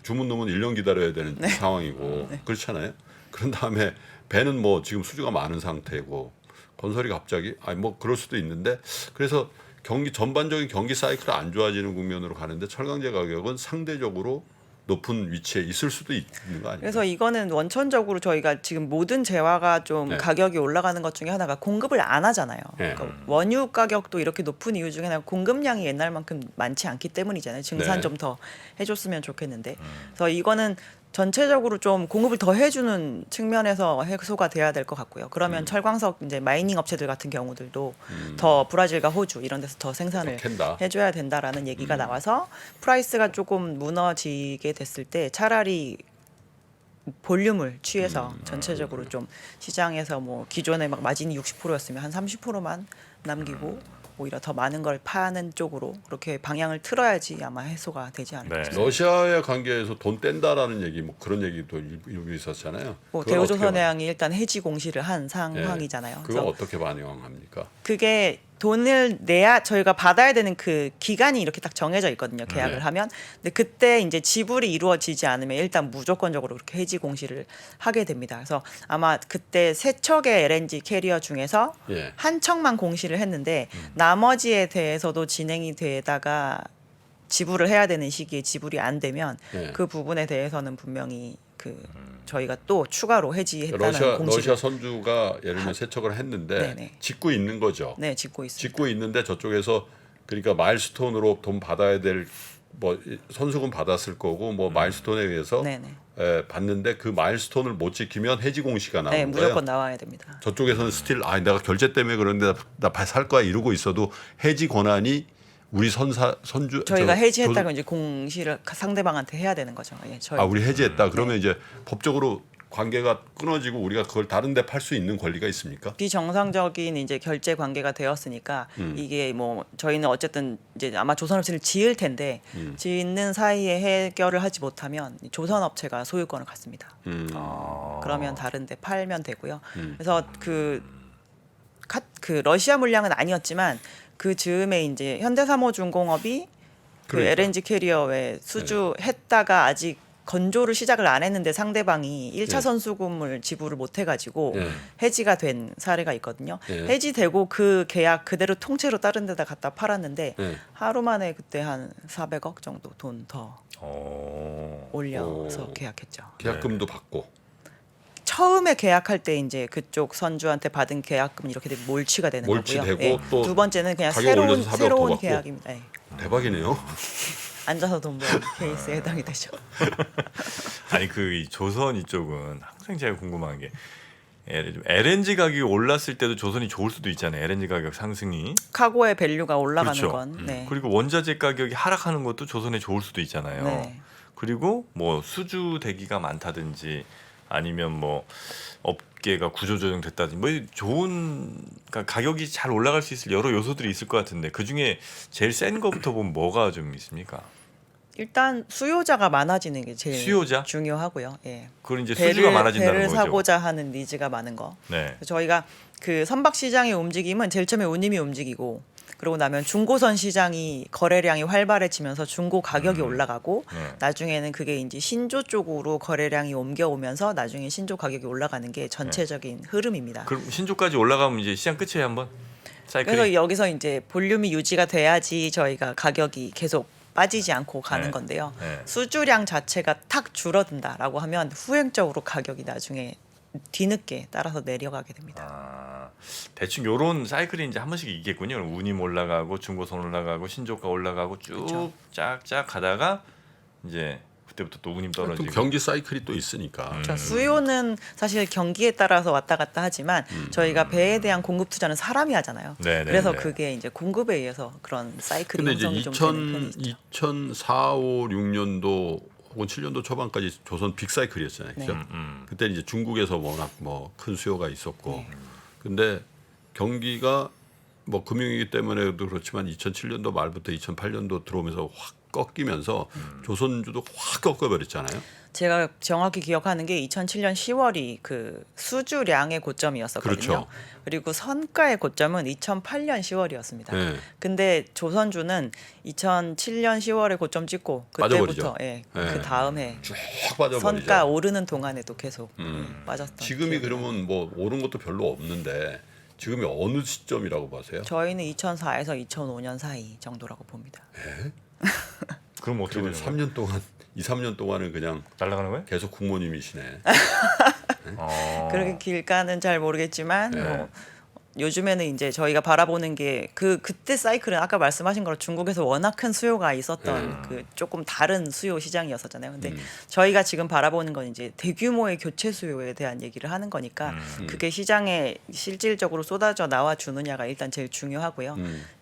[SPEAKER 3] 주문 넣으면 1년 기다려야 되는 상황이고 그렇잖아요. 그런 다음에 배는 뭐 지금 수주가 많은 상태고 건설이 갑자기 뭐 그럴 수도 있는데 그래서 전반적인 경기 사이클이 안 좋아지는 국면으로 가는데 철강제 가격은 상대적으로 높은 위치에 있을 수도 있는 거 아니에요?
[SPEAKER 1] 그래서 이거는 원천적으로 저희가 지금 모든 재화가 좀
[SPEAKER 3] 네.
[SPEAKER 1] 가격이 올라가는 것 중에 하나가 공급을 안 하잖아요.
[SPEAKER 3] 네.
[SPEAKER 1] 그러니까 원유 가격도 이렇게 높은 이유 중에 하나가 공급량이 옛날만큼 많지 않기 때문이잖아요. 증산
[SPEAKER 3] 네.
[SPEAKER 1] 좀 더 해줬으면 좋겠는데. 그래서 이거는 전체적으로 좀 공급을 더 해주는 측면에서 해소가 돼야 될 것 같고요. 그러면 철광석 이제 마이닝 업체들 같은 경우들도 더 브라질과 호주 이런 데서 더 생산을
[SPEAKER 3] 캔다.
[SPEAKER 1] 해줘야 된다라는 얘기가 나와서 프라이스가 조금 무너지게 됐을 때 차라리 볼륨을 취해서 전체적으로 좀 시장에서 뭐 기존에 막 마진이 60%였으면 한 30%만 남기고 오히려 더 많은 걸 파는 쪽으로 그렇게 방향을 틀어야지 아마 해소가 되지 않을까
[SPEAKER 2] 네.
[SPEAKER 1] 싶습니다.
[SPEAKER 3] 러시아의 관계에서 돈 뗀다라는 얘기 뭐 그런 얘기도 일부 있었잖아요.
[SPEAKER 1] 뭐
[SPEAKER 3] 그건 어떻게
[SPEAKER 1] 대우조선해양이 일단 해지 공시를 한
[SPEAKER 3] 예.
[SPEAKER 1] 상황이잖아요.
[SPEAKER 3] 그거
[SPEAKER 1] 그래서
[SPEAKER 3] 어떻게 반영합니까?
[SPEAKER 1] 그게 돈을 내야 저희가 받아야 되는 그 기간이 이렇게 딱 정해져 있거든요. 계약을
[SPEAKER 3] 네.
[SPEAKER 1] 하면. 근데 그때 이제 지불이 이루어지지 않으면 일단 무조건적으로 그렇게 해지 공시를 하게 됩니다. 그래서 아마 그때 세 척의 LNG 캐리어 중에서
[SPEAKER 3] 예.
[SPEAKER 1] 한 척만 공시를 했는데 나머지에 대해서도 진행이 되다가 지불을 해야 되는 시기에 지불이 안 되면
[SPEAKER 3] 예.
[SPEAKER 1] 그 부분에 대해서는 분명히 그 저희가 또 추가로 해지했다는 공시를
[SPEAKER 3] 러시아 선주가 예를 들면 세척을 했는데
[SPEAKER 1] 네네.
[SPEAKER 3] 짓고 있는 거죠.
[SPEAKER 1] 네 짓고 있습니다.
[SPEAKER 3] 짓고 있는데 저쪽에서 그러니까 마일스톤으로 돈 받아야 될 뭐 선수금 받았을 거고 뭐 마일스톤에 의해서
[SPEAKER 1] 네네.
[SPEAKER 3] 받는데 그 마일스톤을 못 지키면 해지 공시가 나오는
[SPEAKER 1] 네
[SPEAKER 3] 거예요.
[SPEAKER 1] 무조건 나와야 됩니다.
[SPEAKER 3] 저쪽에서는 스틸 내가 결제 때문에 그런데 나 살 거야 이러고 있어도 해지 권한이 우리 선주
[SPEAKER 1] 저희가 해지했다고 이제 공시를 상대방한테 해야 되는 거죠. 예, 저희
[SPEAKER 3] 우리 해지했다. 그러면 이제 법적으로 관계가 끊어지고 우리가 그걸 다른 데 팔 수 있는 권리가 있습니까?
[SPEAKER 1] 비정상적인 이제 결제 관계가 되었으니까 이게 뭐 저희는 어쨌든 이제 아마 조선업체를 지을 텐데 짓는 사이에 해결을 하지 못하면 조선업체가 소유권을 갖습니다. 그러면 다른데 팔면 되고요. 그래서 그 러시아 물량은 아니었지만 그 즈음에 이제 현대사모중공업이 그
[SPEAKER 3] 그러니까.
[SPEAKER 1] LNG 캐리어에 수주했다가 아직 건조를 시작을 안 했는데 상대방이 1차
[SPEAKER 3] 네.
[SPEAKER 1] 선수금을 지불을 못 해가지고
[SPEAKER 3] 네.
[SPEAKER 1] 해지가 된 사례가 있거든요.
[SPEAKER 3] 네.
[SPEAKER 1] 해지되고 그 계약 그대로 통째로 다른 데다 갖다 팔았는데
[SPEAKER 3] 네.
[SPEAKER 1] 하루 만에 그때 한 400억 정도 돈 더 올려서
[SPEAKER 3] 오.
[SPEAKER 1] 계약했죠.
[SPEAKER 3] 계약금도 받고.
[SPEAKER 1] 처음에 계약할 때 이제 그쪽 선주한테 받은 계약금 이렇게 몰치가 되는 거고요.
[SPEAKER 3] 몰치되고 또
[SPEAKER 1] 두 번째는 그냥
[SPEAKER 3] 가격 올려서 400억 더
[SPEAKER 1] 새로운
[SPEAKER 3] 받고.
[SPEAKER 1] 계약입니다. 예.
[SPEAKER 3] 대박이네요.
[SPEAKER 1] 앉아서 돈 버는 케이스에 해당이 되죠.
[SPEAKER 2] 아니 이 조선 이쪽은 항상 제가 궁금한 게 LNG 가격이 올랐을 때도 조선이 좋을 수도 있잖아요. LNG 가격 상승이.
[SPEAKER 1] 카고의 밸류가 올라가는
[SPEAKER 2] 그렇죠.
[SPEAKER 1] 건. 네.
[SPEAKER 2] 그리고 원자재 가격이 하락하는 것도 조선에 좋을 수도 있잖아요.
[SPEAKER 1] 네.
[SPEAKER 2] 그리고 뭐 수주 대기가 많다든지 아니면 뭐 업계가 구조조정 됐다든지 뭐 좋은 그러니까 가격이 잘 올라갈 수 있을 여러 요소들이 있을 것 같은데 그 중에 제일 센 거부터 보면 뭐가 좀 있습니까?
[SPEAKER 1] 일단 수요자가 많아지는 게 제일
[SPEAKER 2] 수요자?
[SPEAKER 1] 중요하고요. 예.
[SPEAKER 2] 그걸 이제 수주가 많아진다는
[SPEAKER 1] 배를
[SPEAKER 2] 거죠.
[SPEAKER 1] 사고자 하는 니즈가 많은 거.
[SPEAKER 2] 네.
[SPEAKER 1] 저희가 그 선박 시장의 움직임은 제일 처음에 운임이 움직이고 그러고 나면 중고선 시장이 거래량이 활발해지면서 중고 가격이 올라가고
[SPEAKER 2] 네.
[SPEAKER 1] 나중에는 그게 이제 신조 쪽으로 거래량이 옮겨오면서 나중에 신조 가격이 올라가는 게 전체적인 흐름입니다.
[SPEAKER 2] 그럼 신조까지 올라가면 이제 시장 끝이에요 한번 사이클이.
[SPEAKER 1] 그래서 여기서 이제 볼륨이 유지가 돼야지 저희가 가격이 계속 빠지지 않고 가는
[SPEAKER 2] 네.
[SPEAKER 1] 건데요.
[SPEAKER 2] 네.
[SPEAKER 1] 수주량 자체가 탁 줄어든다라고 하면 후행적으로 가격이 나중에 뒤늦게 따라서 내려가게 됩니다.
[SPEAKER 2] 아, 대충 요런 사이클이 이제 한 번씩 있겠군요. 운임 올라가고 중고선 올라가고 신조가 올라가고 쭉
[SPEAKER 1] 그쵸.
[SPEAKER 2] 쫙쫙 가다가 이제 그때부터 또 운임
[SPEAKER 3] 또
[SPEAKER 2] 떨어지고.
[SPEAKER 3] 경기 사이클이 또 있으니까.
[SPEAKER 1] 그렇죠. 수요는 사실 경기에 따라서 왔다 갔다 하지만 저희가 배에 대한 공급 투자는 사람이 하잖아요.
[SPEAKER 2] 네, 네,
[SPEAKER 1] 그래서
[SPEAKER 2] 네.
[SPEAKER 1] 그게 이제 공급에 의해서 그런 사이클이
[SPEAKER 3] 근데 이제
[SPEAKER 1] 형성이 좀 되는 편이 있죠.
[SPEAKER 3] 2004, 5, 6년도 혹은 7년도 초반까지 조선 빅 사이클이었잖아요. 그죠? 그때 이제 중국에서 워낙 뭐 큰 수요가 있었고.
[SPEAKER 1] 네.
[SPEAKER 3] 근데 경기가 뭐 금융위기 때문에도 그렇지만 2007년도 말부터 2008년도 들어오면서 확 꺾이면서 조선주도 확 꺾어버렸잖아요.
[SPEAKER 1] 제가 정확히 기억하는 게 2007년 10월이 그 수주량의 고점이었었거든요.
[SPEAKER 3] 그렇죠.
[SPEAKER 1] 그리고 선가의 고점은 2008년 10월이었습니다.
[SPEAKER 3] 네.
[SPEAKER 1] 근데 조선주는 2007년 10월에 고점 찍고
[SPEAKER 3] 빠져버리죠.
[SPEAKER 1] 그때부터 예,
[SPEAKER 3] 네.
[SPEAKER 1] 그 다음에
[SPEAKER 3] 쭉 빠져버리죠.
[SPEAKER 1] 선가 오르는 동안에도 계속 빠졌던.
[SPEAKER 3] 지금이
[SPEAKER 1] 기억이
[SPEAKER 3] 그러면 뭐 오른 것도 별로 없는데 지금이 어느 시점이라고 보세요?
[SPEAKER 1] 저희는 2004에서 2005년 사이 정도라고 봅니다.
[SPEAKER 2] 그럼 어떻게
[SPEAKER 3] 그러면
[SPEAKER 2] 되는 거예요?
[SPEAKER 3] 3년 동안 2, 3년 동안은 그냥
[SPEAKER 2] 날아가는 거예요?
[SPEAKER 3] 계속 국모님이시네.
[SPEAKER 1] 그렇게 길까는 잘 모르겠지만
[SPEAKER 3] 네.
[SPEAKER 1] 뭐 요즘에는 이제 저희가 바라보는 게 그때 사이클은 아까 말씀하신 거로 중국에서 워낙 큰 수요가 있었던 그 조금 다른 수요 시장이었었잖아요. 근데 저희가 지금 바라보는 건 이제 대규모의 교체 수요에 대한 얘기를 하는 거니까 그게 시장에 실질적으로 쏟아져 나와 주느냐가 일단 제일 중요하고요.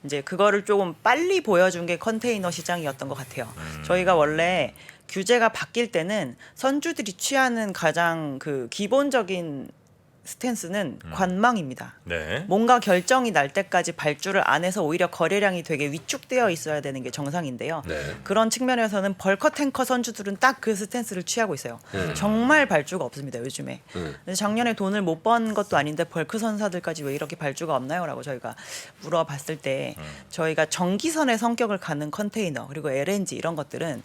[SPEAKER 1] 이제 그거를 조금 빨리 보여준 게 컨테이너 시장이었던 것 같아요. 저희가 원래 규제가 바뀔 때는 선주들이 취하는 가장 그 기본적인 스탠스는 관망입니다.
[SPEAKER 2] 네.
[SPEAKER 1] 뭔가 결정이 날 때까지 발주를 안 해서 오히려 거래량이 되게 위축되어 있어야 되는 게 정상인데요.
[SPEAKER 3] 네.
[SPEAKER 1] 그런 측면에서는 벌커 탱커 선주들은 딱 그 스탠스를 취하고 있어요.
[SPEAKER 3] 네.
[SPEAKER 1] 정말 발주가 없습니다 요즘에. 근데 작년에 돈을 못 번 것도 아닌데 벌크 선사들까지 왜 이렇게 발주가 없나요?라고 저희가 물어봤을 때 저희가 전기선의 성격을 갖는 컨테이너 그리고 LNG 이런 것들은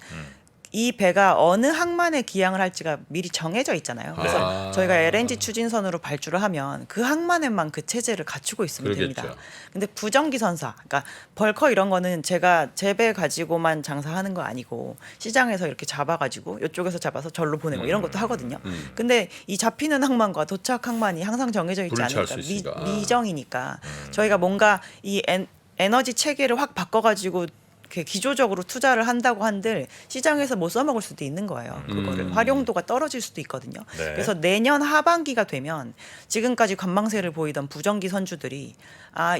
[SPEAKER 1] 이 배가 어느 항만에 기항을 할지가 미리 정해져 있잖아요. 그래서 저희가 LNG 추진선으로 발주를 하면 그 항만에만 그 체제를 갖추고 있으면
[SPEAKER 3] 그러겠죠.
[SPEAKER 1] 됩니다. 근데 부정기 선사, 그러니까 벌커 이런 거는 제가 제 배 가지고만 장사하는 거 아니고 시장에서 이렇게 잡아가지고 이쪽에서 잡아서 절로 보내고 이런 것도 하거든요. 근데 이 잡히는 항만과 도착 항만이 항상 정해져 있지
[SPEAKER 3] 불일치할
[SPEAKER 1] 않으니까
[SPEAKER 3] 수 있으니까.
[SPEAKER 1] 미정이니까 저희가 뭔가 이 에너지 체계를 확 바꿔가지고 이렇게 기조적으로 투자를 한다고 한들 시장에서 못 써먹을 수도 있는 거예요. 그거를 활용도가 떨어질 수도 있거든요.
[SPEAKER 2] 네.
[SPEAKER 1] 그래서 내년 하반기가 되면 지금까지 관망세를 보이던 부정기 선주들이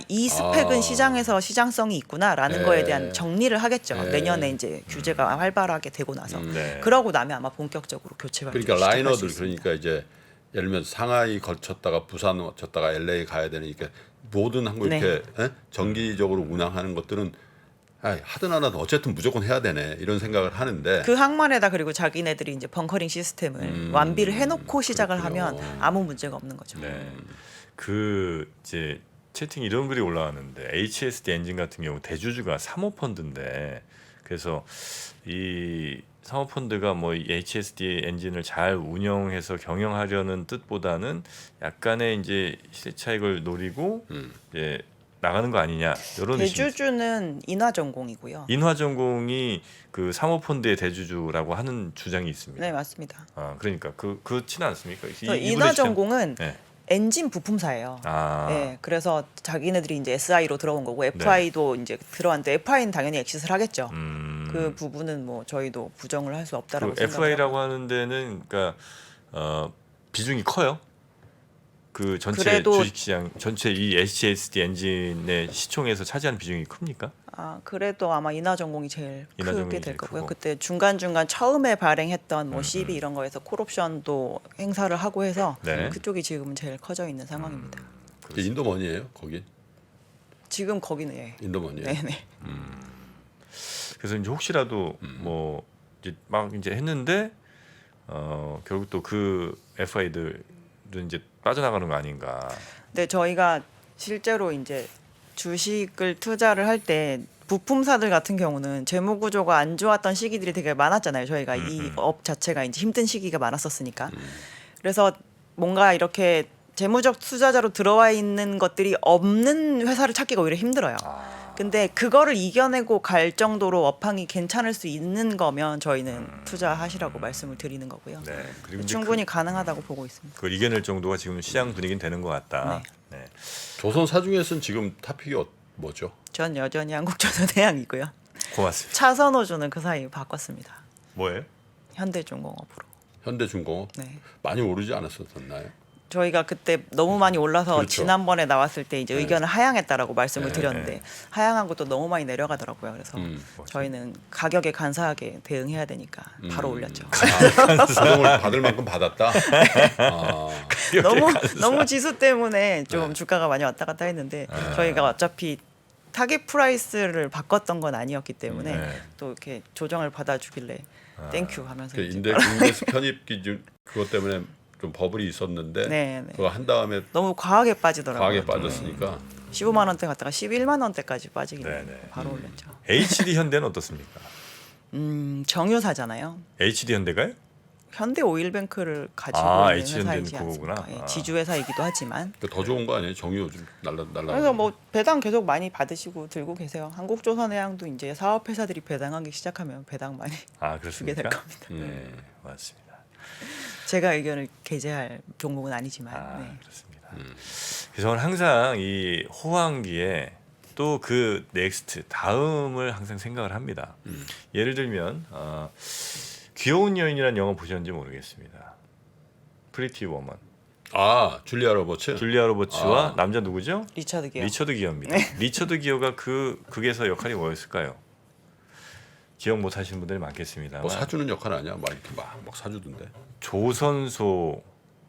[SPEAKER 1] 이 스펙은 시장에서 시장성이 있구나라는
[SPEAKER 3] 네.
[SPEAKER 1] 거에 대한 정리를 하겠죠.
[SPEAKER 3] 네.
[SPEAKER 1] 내년에 이제 규제가 활발하게 되고 나서
[SPEAKER 2] 네.
[SPEAKER 1] 그러고 나면 아마 본격적으로 교체 발주를
[SPEAKER 3] 그러니까
[SPEAKER 1] 시작할 수
[SPEAKER 3] 라이너들
[SPEAKER 1] 있습니다.
[SPEAKER 3] 그러니까 이제 예를 들면 상하이 거쳤다가 부산 거쳤다가 LA 가야 되니까 모든 항공
[SPEAKER 1] 네.
[SPEAKER 3] 이렇게 정기적으로 운항하는 것들은 하든 안 하든 어쨌든 무조건 해야 되네 이런 생각을 하는데
[SPEAKER 1] 그 항만에다 그리고 자기네들이 이제 벙커링 시스템을 완비를 해놓고 시작을
[SPEAKER 3] 그렇군요.
[SPEAKER 1] 하면 아무 문제가 없는 거죠.
[SPEAKER 2] 네. 그 이제 채팅 이런 글이 올라왔는데 HSD 엔진 같은 경우 대주주가 사모펀드인데 그래서 이 사모펀드가 뭐 이 HSD 엔진을 잘 운영해서 경영하려는 뜻보다는 약간의 이제 시세 차익을 노리고 이제 나가는 거 아니냐 이런 의심이 있어요.
[SPEAKER 1] 대주주는 인화전공이고요.
[SPEAKER 2] 인화전공이 그 사모펀드의 대주주라고 하는 주장이 있습니다.
[SPEAKER 1] 네 맞습니다.
[SPEAKER 2] 그러니까 그렇지는 않습니까?
[SPEAKER 1] 그래서
[SPEAKER 2] 이분의
[SPEAKER 1] 인화전공은
[SPEAKER 2] 주장- 네.
[SPEAKER 1] 엔진 부품사예요.
[SPEAKER 2] 아,
[SPEAKER 1] 네, 그래서 자기네들이 이제 SI로 들어온 거고 FI도 이제 들어왔는데 FI는 당연히 엑시스를 하겠죠. 그 부분은 뭐 저희도 부정을 할 수 없다라고
[SPEAKER 2] 그
[SPEAKER 1] 생각합니다.
[SPEAKER 2] FI라고 하는 데는 그러니까 비중이 커요. 그 전체
[SPEAKER 1] 그래도-
[SPEAKER 2] 주식시장 전체 이 HSD 엔진의 시총에서 차지하는 비중이 큽니까?
[SPEAKER 1] 그래도 아마 인하전공이 제일
[SPEAKER 2] 인하전공이
[SPEAKER 1] 크게
[SPEAKER 2] 제일
[SPEAKER 1] 될 거고요.
[SPEAKER 2] 크고.
[SPEAKER 1] 그때 중간중간 처음에 발행했던 뭐 CB 이런 거에서 콜옵션도 행사를 하고 해서
[SPEAKER 2] 네.
[SPEAKER 1] 그쪽이 지금은 제일 커져 있는 상황입니다.
[SPEAKER 3] 인도머니예요, 거긴?
[SPEAKER 1] 지금 거기는 예.
[SPEAKER 3] 인도머니예요.
[SPEAKER 1] 네네.
[SPEAKER 2] 그래서 이제 혹시라도 뭐 이제 막 이제 했는데 결국 또 그 FI들은 이제 빠져나가는 거 아닌가.
[SPEAKER 1] 근데 저희가 실제로 이제 주식을 투자를 할 때 부품사들 같은 경우는 재무 구조가 안 좋았던 시기들이 되게 많았잖아요. 저희가 이 업 자체가 이제 힘든 시기가 많았었으니까. 그래서 뭔가 이렇게 재무적 투자자로 들어와 있는 것들이 없는 회사를 찾기가 오히려 힘들어요. 근데 그거를 이겨내고 갈 정도로 업황이 괜찮을 수 있는 거면 저희는 투자하시라고 말씀을 드리는 거고요.
[SPEAKER 2] 네. 그리고 이제
[SPEAKER 1] 충분히 가능하다고 보고 있습니다.
[SPEAKER 2] 그걸 이겨낼 정도가 지금 시장 분위기는 되는 것 같다. 네.
[SPEAKER 3] 조선사 중에서는 지금 탑픽이 뭐죠?
[SPEAKER 1] 전 여전히 한국조선해양이고요.
[SPEAKER 2] 고맙습니다.
[SPEAKER 1] 차선호주는 그 사이 바꿨습니다.
[SPEAKER 2] 뭐예요?
[SPEAKER 1] 현대중공업으로.
[SPEAKER 3] 현대중공업
[SPEAKER 1] 네.
[SPEAKER 3] 많이 오르지 않았었나요?
[SPEAKER 1] 저희가 그때 너무 많이 올라서
[SPEAKER 3] 그렇죠.
[SPEAKER 1] 지난번에 나왔을 때 이제
[SPEAKER 3] 네.
[SPEAKER 1] 의견을 하향했다라고 말씀을
[SPEAKER 3] 네.
[SPEAKER 1] 드렸는데 하향한 것도 너무 많이 내려가더라고요. 그래서 저희는 가격에 간사하게 대응해야 되니까 바로 올렸죠.
[SPEAKER 3] 자동을 받을 만큼 받았다.
[SPEAKER 1] 너무 지수 때문에 좀 주가가 많이 왔다 갔다 했는데 저희가 어차피 타겟 프라이스를 바꿨던 건 아니었기 때문에
[SPEAKER 2] 네.
[SPEAKER 1] 또 이렇게 조정을 받아주길래 땡큐 하면서
[SPEAKER 3] 그
[SPEAKER 1] 이제
[SPEAKER 3] 인덱스 편입 기준 그것 때문에 좀 버블이 있었는데
[SPEAKER 1] 네.
[SPEAKER 3] 그거 한 다음에
[SPEAKER 1] 너무 과하게 빠지더라고요.
[SPEAKER 3] 과하게 빠졌으니까
[SPEAKER 1] 15만 원대 갔다가 11만 원대까지 빠지길래
[SPEAKER 2] 네네.
[SPEAKER 1] 바로 올렸죠.
[SPEAKER 2] HD 현대는 어떻습니까?
[SPEAKER 1] 정유사잖아요.
[SPEAKER 2] HD 현대가요?
[SPEAKER 1] 현대 오일뱅크를 가지고 있는
[SPEAKER 2] HD 현대는
[SPEAKER 1] 회사이지
[SPEAKER 2] 그거구나.
[SPEAKER 1] 않습니까? 예, 지주회사이기도 하지만
[SPEAKER 3] 더 좋은 거 아니에요? 정유 요즘 날라.
[SPEAKER 1] 그래서 뭐 배당 계속 많이 받으시고 들고 계세요. 한국조선해양도 이제 사업 회사들이 배당하기 시작하면 배당 많이 주게 될
[SPEAKER 2] 그렇습니까?
[SPEAKER 1] 겁니다.
[SPEAKER 2] 네, 맞습니다.
[SPEAKER 1] 제가 의견을 게재할 종목은 아니지만 네.
[SPEAKER 2] 그렇습니다. 그래서 저는 항상 이 호황기에 또 그 넥스트 다음을 항상 생각을 합니다. 예를 들면 귀여운 여인이라는 영화 보셨는지 모르겠습니다. 프리티 워먼.
[SPEAKER 3] 줄리아 로버츠.
[SPEAKER 2] 줄리아 로버츠와 남자 누구죠?
[SPEAKER 1] 리처드 기어.
[SPEAKER 2] 리처드 기어입니다. 리처드 기어가 그 극에서 역할이 뭐였을까요? 기억 못 하시는 분들이 많겠습니다만
[SPEAKER 3] 뭐 사주는 역할 아니야? 막 이렇게 막 사주던데.
[SPEAKER 2] 조선소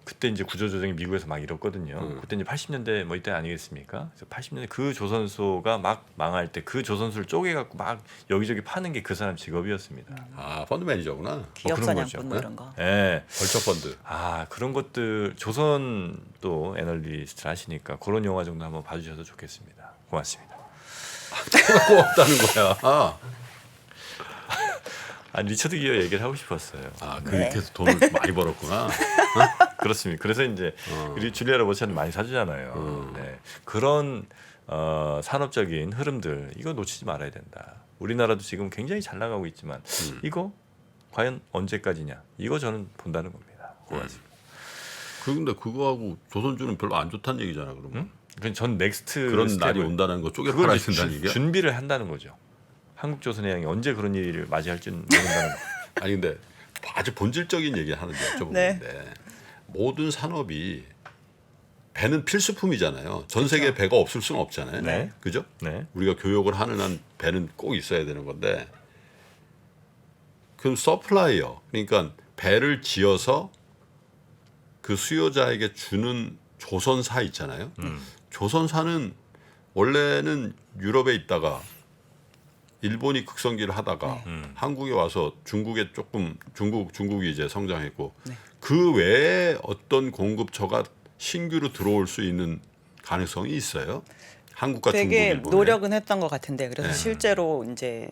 [SPEAKER 2] 그때 이제 구조조정이 미국에서 막 이뤘거든요. 그때 이제 80년대 뭐 이때 아니겠습니까? 그래서 80년대 그 조선소가 막 망할 때 그 조선소를 쪼개갖고 막 여기저기 파는 게 그 사람 직업이었습니다.
[SPEAKER 3] 펀드 매니저구나.
[SPEAKER 1] 기업
[SPEAKER 2] 그런
[SPEAKER 1] 사냥꾼
[SPEAKER 2] 거죠.
[SPEAKER 1] 뭐 이런 거.
[SPEAKER 2] 예.
[SPEAKER 3] 벌처 펀드.
[SPEAKER 2] 그런 것들 조선 또 애널리스트 하시니까 그런 영화 정도 한번 봐주셔도 좋겠습니다. 고맙습니다.
[SPEAKER 3] 고맙다는 거야.
[SPEAKER 2] 리처드 기어 얘기를 하고 싶었어요.
[SPEAKER 3] 그렇게 해서 돈을 많이 벌었구나.
[SPEAKER 2] 그렇습니다. 그래서 이제 줄리아 로버츠한테 많이 사주잖아요. 네. 그런 산업적인 흐름들 이거 놓치지 말아야 된다. 우리나라도 지금 굉장히 잘 나가고 있지만 이거 과연 언제까지냐? 이거 저는 본다는 겁니다. 고맙습니다.
[SPEAKER 3] 그런데 그거하고 조선주는 별로 안 좋다는 얘기잖아. 그러면
[SPEAKER 2] 전 넥스트
[SPEAKER 3] 그런 날이
[SPEAKER 2] 스텝을
[SPEAKER 3] 온다는 거 쪼개
[SPEAKER 2] 그걸
[SPEAKER 3] 팔아야
[SPEAKER 2] 이제
[SPEAKER 3] 된다는 얘기야?
[SPEAKER 2] 준비를 한다는 거죠. 한국조선해양이 언제 그런 일을 맞이할지는 모른다는 거.
[SPEAKER 3] 아니 근데 아주 본질적인 얘기 하는데 여쭤보는데 모든 산업이 배는 필수품이잖아요. 전 세계에 배가 없을 수는 없잖아요.
[SPEAKER 2] 네.
[SPEAKER 3] 그죠?
[SPEAKER 2] 네.
[SPEAKER 3] 우리가 교역을 하는 한 배는 꼭 있어야 되는 건데 그럼 서플라이어 그러니까 배를 지어서 그 수요자에게 주는 조선사 있잖아요. 조선사는 원래는 유럽에 있다가 일본이 극성기를 하다가 한국에 와서 중국에 조금 중국이 이제 성장했고 그 외에 어떤 공급처가 신규로 들어올 수 있는 가능성이 있어요. 한국과 중국,
[SPEAKER 1] 되게
[SPEAKER 3] 일본에.
[SPEAKER 1] 노력은 했던 것 같은데 그래서 실제로 이제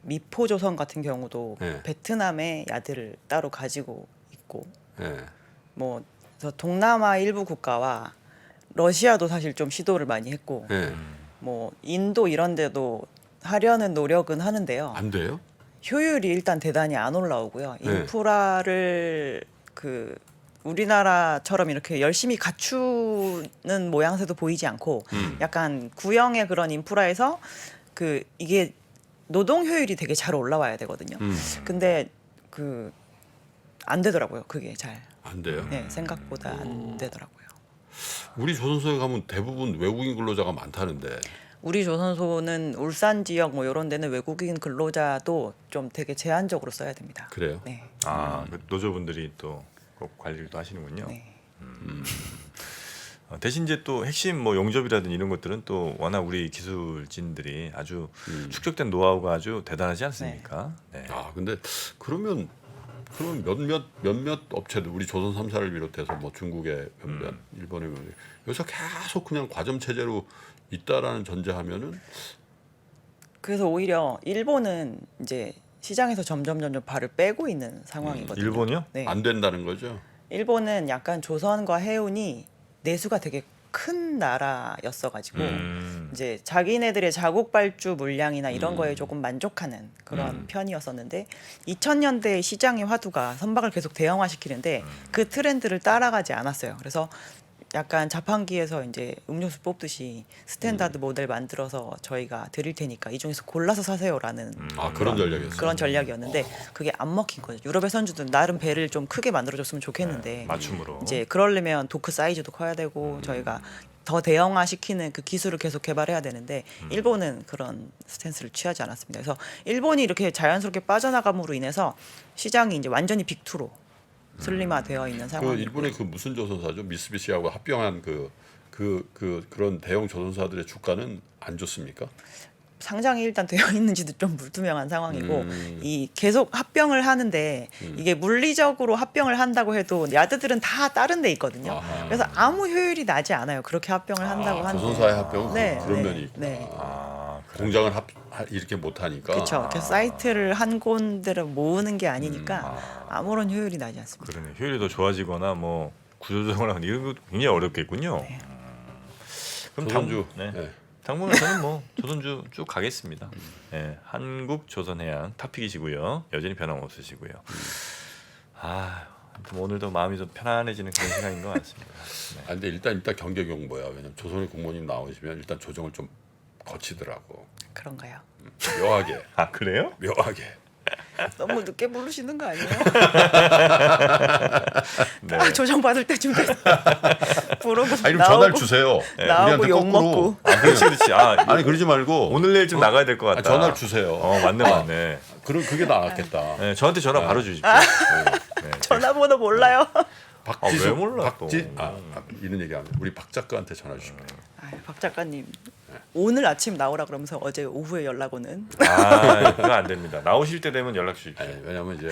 [SPEAKER 1] 미포조선 같은 경우도 베트남에 야드를 따로 가지고 있고 뭐 그래서 동남아 일부 국가와 러시아도 사실 좀 시도를 많이 했고 뭐 인도 이런 데도 하려는 노력은 하는데요.
[SPEAKER 3] 안 돼요?
[SPEAKER 1] 효율이 일단 대단히 안 올라오고요. 인프라를 우리나라처럼 이렇게 열심히 갖추는 모양새도 보이지 않고 약간 구형의 그런 인프라에서 이게 노동 효율이 되게 잘 올라와야 되거든요. 근데 안 되더라고요. 그게 잘.
[SPEAKER 3] 안 돼요.
[SPEAKER 1] 네, 생각보다 안 되더라고요.
[SPEAKER 3] 우리 조선소에 가면 대부분 외국인 근로자가 많다는데.
[SPEAKER 1] 우리 조선소는 울산 지역 뭐 이런 데는 외국인 근로자도 좀 되게 제한적으로 써야 됩니다.
[SPEAKER 3] 그래요?
[SPEAKER 1] 네.
[SPEAKER 2] 그 노조분들이 또 꼭 관리를 또 하시는군요.
[SPEAKER 1] 네.
[SPEAKER 2] 대신 이제 또 핵심 뭐 용접이라든지 이런 것들은 또 워낙 우리 기술진들이 아주 축적된 노하우가 아주 대단하지 않습니까? 네.
[SPEAKER 3] 근데 그러면 몇몇 업체들 우리 조선 3사를 비롯해서 뭐 중국의 몇몇 일본의 몇몇 여기서 계속 그냥 과점 체제로 있다라는 전제하면은
[SPEAKER 1] 그래서 오히려 일본은 이제 시장에서 점점 발을 빼고 있는 상황이거든요.
[SPEAKER 2] 일본이요?
[SPEAKER 1] 네.
[SPEAKER 3] 안 된다는 거죠.
[SPEAKER 1] 일본은 약간 조선과 해운이 내수가 되게 큰 나라였어가지고 이제 자기네들의 자국 발주 물량이나 이런 거에 조금 만족하는 그런 편이었었는데 2000년대 시장의 화두가 선박을 계속 대형화시키는데 그 트렌드를 따라가지 않았어요. 그래서 약간 자판기에서 이제 음료수 뽑듯이 스탠다드 모델 만들어서 저희가 드릴 테니까 이 중에서 골라서 사세요라는
[SPEAKER 3] 그런 전략이었어요.
[SPEAKER 1] 그런 전략이었는데 그게 안 먹힌 거죠. 유럽의 선주들 나름 배를 좀 크게 만들어줬으면 좋겠는데
[SPEAKER 2] 맞춤으로.
[SPEAKER 1] 이제 그러려면 도크 사이즈도 커야 되고 저희가 더 대형화 시키는 그 기술을 계속 개발해야 되는데 일본은 그런 스탠스를 취하지 않았습니다. 그래서 일본이 이렇게 자연스럽게 빠져나감으로 인해서 시장이 이제 완전히 빅2로 슬림화되어 있는
[SPEAKER 3] 그
[SPEAKER 1] 상황이고
[SPEAKER 3] 일본의 그 무슨 조선사죠? 미쓰비시하고 합병한 그런 대형 조선사들의 주가는 안 좋습니까?
[SPEAKER 1] 상장이 일단 되어 있는지도 좀 불투명한 상황이고 이 계속 합병을 하는데 이게 물리적으로 합병을 한다고 해도 야드들은 다 다른 데 있거든요.
[SPEAKER 3] 아하.
[SPEAKER 1] 그래서 아무 효율이 나지 않아요. 그렇게 합병을 한다고 하는데.
[SPEAKER 3] 조선사의 합병은
[SPEAKER 1] 네,
[SPEAKER 3] 그런
[SPEAKER 1] 네,
[SPEAKER 3] 면이 있구나.
[SPEAKER 1] 네.
[SPEAKER 3] 공장을 이렇게 못 하니까.
[SPEAKER 1] 그렇죠. 그래서 사이트를 한 군데를 모으는 게 아니니까 아무런 효율이 나지 않습니다.
[SPEAKER 2] 그러네. 효율이 더 좋아지거나 뭐 구조조정을 하거나 이런 거 굉장히 어렵겠군요. 그럼
[SPEAKER 3] 조선주.
[SPEAKER 2] 네.
[SPEAKER 3] 네.
[SPEAKER 2] 당분간은 뭐 조선주 쭉 가겠습니다. 네, 한국 조선해양 탑픽이시고요. 여전히 변함없으시고요. 아무튼 오늘도 마음이 좀 편안해지는 그런 시간인 것 같습니다. 네.
[SPEAKER 3] 근데 일단 경계 경보야. 왜냐면 조선의 국모님 나오시면 일단 조정을 좀 거치더라고.
[SPEAKER 1] 그런가요?
[SPEAKER 3] 묘하게.
[SPEAKER 2] 그래요?
[SPEAKER 3] 묘하게.
[SPEAKER 1] 너무 늦게 부르시는 거 아니에요?
[SPEAKER 2] 네.
[SPEAKER 1] 조정 받을 때쯤 부르고
[SPEAKER 3] 아니 그럼
[SPEAKER 1] 나오고
[SPEAKER 3] 전화를 주세요.
[SPEAKER 1] 나오고 욕 먹고.
[SPEAKER 2] 그렇지 그렇지.
[SPEAKER 3] 아니 그러지 말고
[SPEAKER 2] 오늘 내일 좀 나가야 될 것 같다.
[SPEAKER 3] 전화를 주세요.
[SPEAKER 2] 맞네.
[SPEAKER 3] 그게 나았겠다.
[SPEAKER 2] 네, 저한테 전화 바로 주십시오. 네.
[SPEAKER 1] 전화번호 몰라요?
[SPEAKER 2] 왜 몰라 또.
[SPEAKER 3] 이런 얘기하면 우리 박 작가한테 전화 주시면 돼요.
[SPEAKER 1] 박 작가님 오늘 아침 나오라 그러면서 어제 오후에 연락 오는.
[SPEAKER 2] 그거 안 됩니다. 나오실 때 되면 연락 주십시오.
[SPEAKER 3] 아니, 왜냐면 이제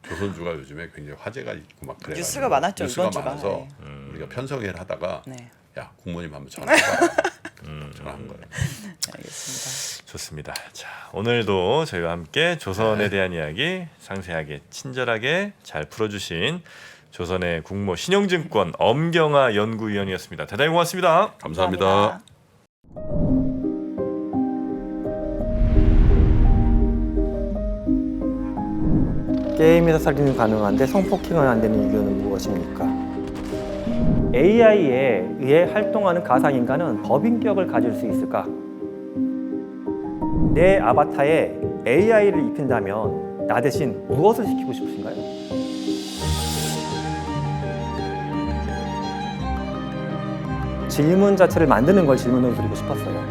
[SPEAKER 3] 조선주가 요즘에 굉장히 화제가 있고 막 그래.
[SPEAKER 1] 뉴스가 많았죠,
[SPEAKER 3] 뉴스가
[SPEAKER 1] 이번 주가.
[SPEAKER 3] 많아서 우리가 편성회를 하다가
[SPEAKER 1] 네,
[SPEAKER 3] 야 국모님 한번 전화해봐. 전화한 거예요.
[SPEAKER 1] 알겠습니다.
[SPEAKER 2] 좋습니다. 자, 오늘도 저희와 함께 조선에 대한 이야기 상세하게 친절하게 잘 풀어주신 조선의 국모 신영증권 엄경화 연구위원이었습니다. 대단히 고맙습니다.
[SPEAKER 3] 감사합니다.
[SPEAKER 4] 게임에서 살인은 가능한데 성폭행은 안 되는 이유는 무엇입니까? AI에 의해 활동하는 가상인간은 법인격을 가질 수 있을까? 내 아바타에 AI를 입힌다면 나 대신 무엇을 시키고 싶으신가요? 질문 자체를 만드는 걸 질문으로 드리고 싶었어요.